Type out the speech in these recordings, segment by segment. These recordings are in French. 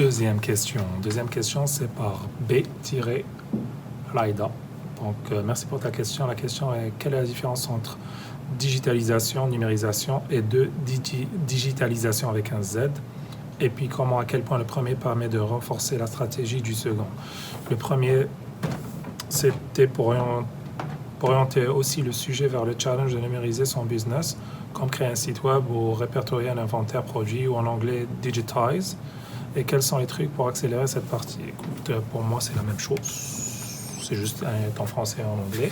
deuxième question. Deuxième question, c'est par B-Laida. Donc, merci pour ta question. La question est, quelle est la différence entre digitalisation, numérisation et digitalisation avec un Z? Et puis, à quel point le premier permet de renforcer la stratégie du second? Le premier, c'était pour orienter aussi le sujet vers le challenge de numériser son business, comme créer un site web ou répertorier un inventaire produit, ou en anglais « digitize ». Et quels sont les trucs pour accélérer cette partie? Écoute, pour moi, c'est la même chose. C'est juste en français et en anglais.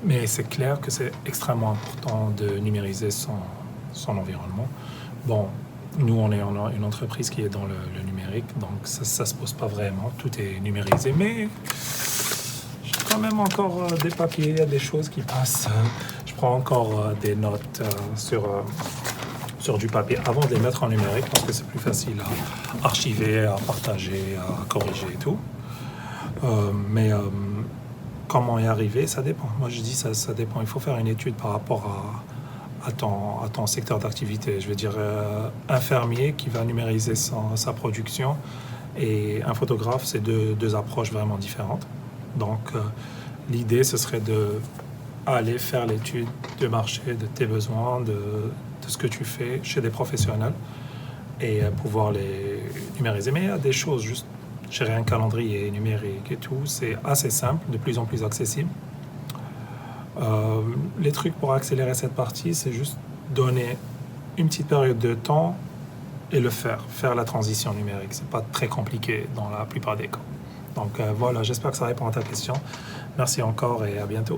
Mais c'est clair que c'est extrêmement important de numériser son environnement. Bon, nous, on est une entreprise qui est dans le numérique, donc ça ne se pose pas vraiment. Tout est numérisé, mais j'ai quand même encore des papiers, il y a des choses qui passent. Je prends encore des notes sur du papier avant de les mettre en numérique parce que c'est plus facile à archiver, à partager, à corriger et tout. Mais comment y arriver, ça dépend. Moi, je dis ça dépend. Il faut faire une étude par rapport à ton secteur d'activité. Je veux dire, infirmier qui va numériser sa production et un photographe, c'est deux approches vraiment différentes. Donc, l'idée, ce serait d'aller faire l'étude de marché, de tes besoins, de ce que tu fais chez des professionnels et pouvoir les numériser. Mais il y a des choses, juste gérer un calendrier numérique et tout, c'est assez simple, de plus en plus accessible. Les trucs pour accélérer cette partie, c'est juste donner une petite période de temps et faire la transition numérique. C'est pas très compliqué dans la plupart des cas. Donc voilà, j'espère que ça répond à ta question. Merci encore et à bientôt.